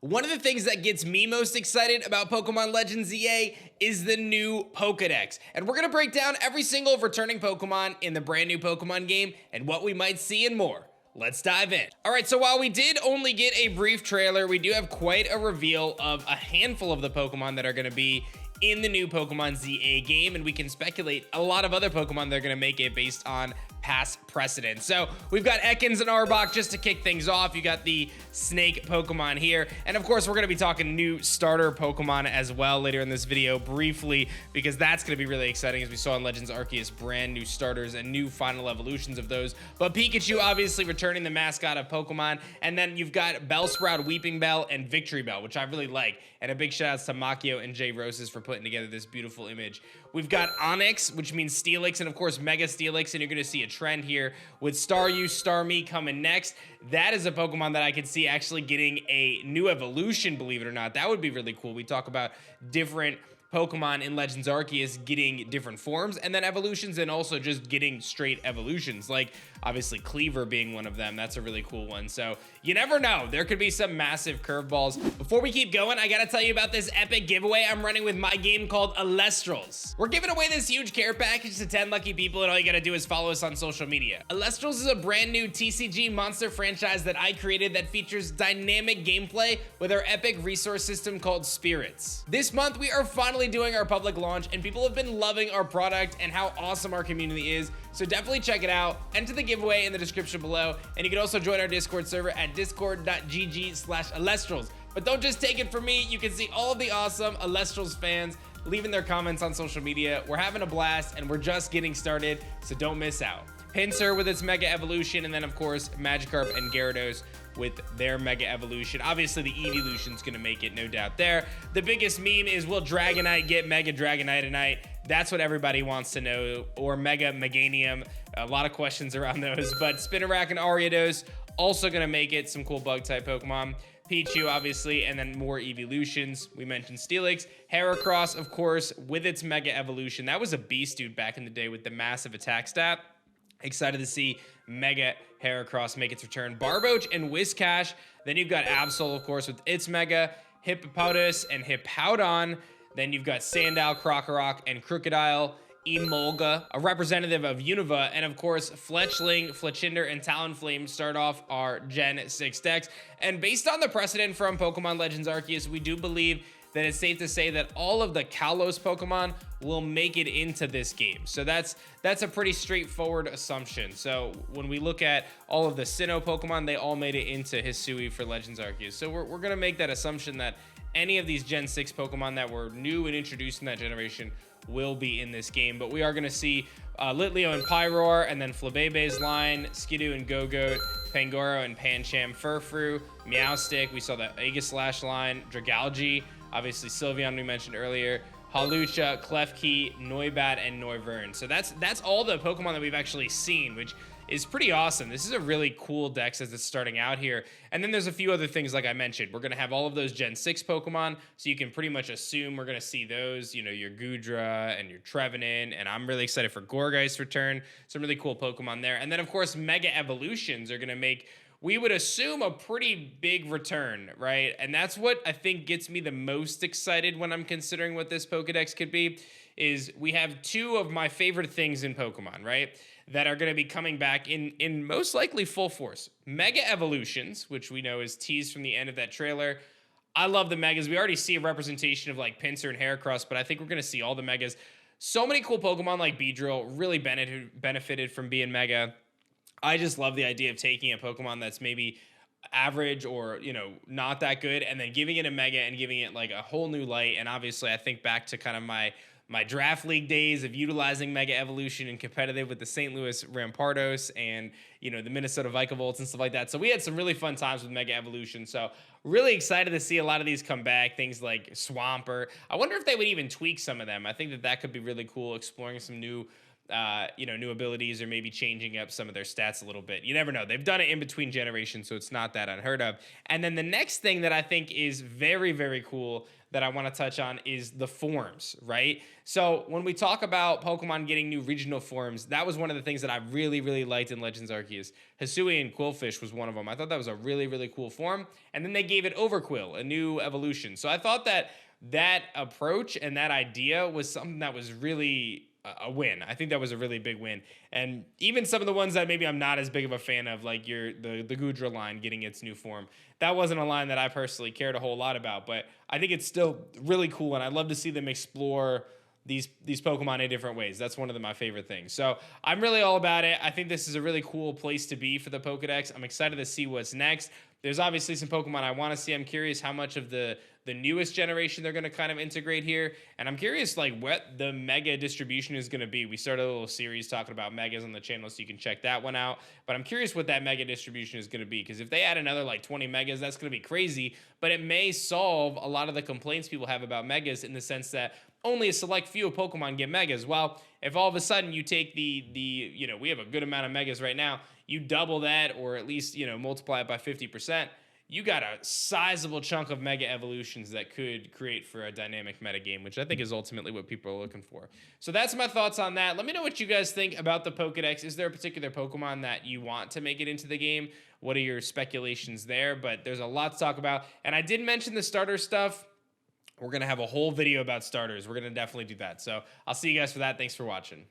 One of the things that gets me most excited about Pokemon Legends EA is the new Pokedex. And we're going to break down every single returning Pokemon in the brand new Pokemon game and what we might see and more. Let's dive in. All right, so while we did only get a brief trailer, we do have quite a reveal of a handful of the Pokemon that are going to be in the new Pokemon ZA game, and we can speculate a lot of other Pokemon that are going to make it based on past precedent. So we've got Ekans and Arbok just to kick things off. You got the snake Pokemon here, and of course we're going to be talking new starter Pokemon as well later in this video briefly, because that's going to be really exciting, as we saw in Legends Arceus, brand new starters and new final evolutions of those. But Pikachu obviously returning, the mascot of Pokemon, and then you've got Bellsprout, Weeping Bell, and Victory Bell, which I really like, and a big shout out to Makio and Jay Roses for putting together this beautiful image. We've got Onyx, which means Steelix, and of course Mega Steelix, and you're going to see a trend here with Staryu, Starmie coming next. That is a Pokemon that I could see actually getting a new evolution, believe it or not. That would be really cool. We talk about different Pokemon in Legends Arceus getting different forms and then evolutions, and also just getting straight evolutions, like obviously Cleaver being one of them. That's a really cool one. So you never know, there could be some massive curveballs. Before we keep going, I gotta tell you about this epic giveaway I'm running with my game called Alestrals. We're giving away this huge care package to 10 lucky people, and all you gotta do is follow us on social media. Alestrals is a brand new TCG monster franchise that I created that features dynamic gameplay with our epic resource system called Spirits. This month we are finally doing our public launch, and people have been loving our product and how awesome our community is. So definitely check it out. Enter the giveaway in the description below, and you can also join our Discord server at discord.gg/Alestrals. But don't just take it from me. You can see all of the awesome Alestrals fans leaving their comments on social media. We're having a blast, and we're just getting started, so don't miss out. Pinsir with its Mega Evolution, and then of course Magikarp and Gyarados with their Mega Evolution. Obviously the Evolution's gonna make it, no doubt there. The biggest meme is, will Dragonite get Mega Dragonite? That's what everybody wants to know. Or Mega Meganium. A lot of questions around those. But Spinarak and Ariados also gonna make it. Some cool bug type Pokemon. Pichu, obviously, and then more evolutions. We mentioned Steelix. Heracross, of course, with its Mega Evolution. That was a beast, dude, back in the day with the massive attack stat. Excited to see Mega Heracross make its return. Barboach and Whiscash. Then you've got Absol, of course, with its Mega. Hippopotas and Hippowdon. Then you've got Sandile, Krokorok, and Crocodile. Emolga, a representative of Unova, and of course Fletchling, Fletchinder, and Talonflame start off our Gen 6 decks. And based on the precedent from Pokemon Legends Arceus, we do believe that it's safe to say that all of the Kalos Pokemon will make it into this game. So that's a pretty straightforward assumption. So when we look at all of the Sinnoh Pokemon, they all made it into Hisui for Legends Arceus. So we're gonna make that assumption that any of these Gen 6 Pokemon that were new and introduced in that generation will be in this game. But we are gonna see Litleo and Pyroar, and then Flabebe's line, Skidoo and Gogoat, Pangoro and Pancham, Furfrou, Meowstic. We saw the Aegislash line, Dragalge, obviously Sylveon we mentioned earlier, Hawlucha, Klefki, Noibat, and Noivern. So that's all the Pokemon that we've actually seen, which is pretty awesome. This is a really cool dex as it's starting out here. And then there's a few other things like I mentioned. We're gonna have all of those Gen 6 Pokemon, so you can pretty much assume we're gonna see those, you know, your Goodra and your Trevenant, and I'm really excited for Gourgeist return. Some really cool Pokemon there. And then of course, Mega Evolutions are gonna make, we would assume, a pretty big return, right? And that's what I think gets me the most excited when I'm considering what this Pokedex could be, is we have two of my favorite things in Pokemon, right, that are going to be coming back in most likely full force. Mega Evolutions, which we know is teased from the end of that trailer. I love the Megas. We already see a representation of like Pinsir and Heracross, but I think we're going to see all the Megas. So many cool Pokemon like Beedrill really benefited from being Mega. I just love the idea of taking a Pokemon that's maybe average or, you know, not that good, and then giving it a Mega and giving it like a whole new light. And obviously I think back to kind of my draft league days of utilizing Mega Evolution in competitive with the St. Louis Rampardos and, you know, the Minnesota Vikavolt and stuff like that. So we had some really fun times with Mega Evolution. So really excited to see a lot of these come back. Things like Swampert. I wonder if they would even tweak some of them. I think that could be really cool, exploring some new new abilities or maybe changing up some of their stats a little bit. You never know. They've done it in between generations, so it's not that unheard of. And then the next thing that I think is very, very cool that I want to touch on is the forms, right? So when we talk about Pokemon getting new regional forms, that was one of the things that I really, really liked in Legends Arceus. Hisuian Quillfish was one of them. I thought that was a really, really cool form. And then they gave it Overquill, a new evolution. So I thought that approach and that idea was something that was really a win. I think that was a really big win. And even some of the ones that maybe I'm not as big of a fan of, like the Gudra line getting its new form, that wasn't a line that I personally cared a whole lot about, but I think it's still really cool, and I'd love to see them explore these Pokemon in different ways. That's one of my favorite things. So I'm really all about it. I think this is a really cool place to be for the Pokedex. I'm excited to see what's next. There's obviously some Pokemon I want to see. I'm curious how much of the newest generation they're going to kind of integrate here. And I'm curious like what the mega distribution is going to be. We started a little series talking about megas on the channel, so you can check that one out. But I'm curious what that mega distribution is going to be, because if they add another like 20 megas, that's going to be crazy. But it may solve a lot of the complaints people have about megas, in the sense that only a select few of Pokemon get megas. Well, if all of a sudden you take we have a good amount of megas right now, you double that, or at least, multiply it by 50%, you got a sizable chunk of mega evolutions that could create for a dynamic metagame, which I think is ultimately what people are looking for. So that's my thoughts on that. Let me know what you guys think about the Pokedex. Is there a particular Pokemon that you want to make it into the game? What are your speculations there? But there's a lot to talk about. And I did mention the starter stuff. We're going to have a whole video about starters. We're going to definitely do that. So I'll see you guys for that. Thanks for watching.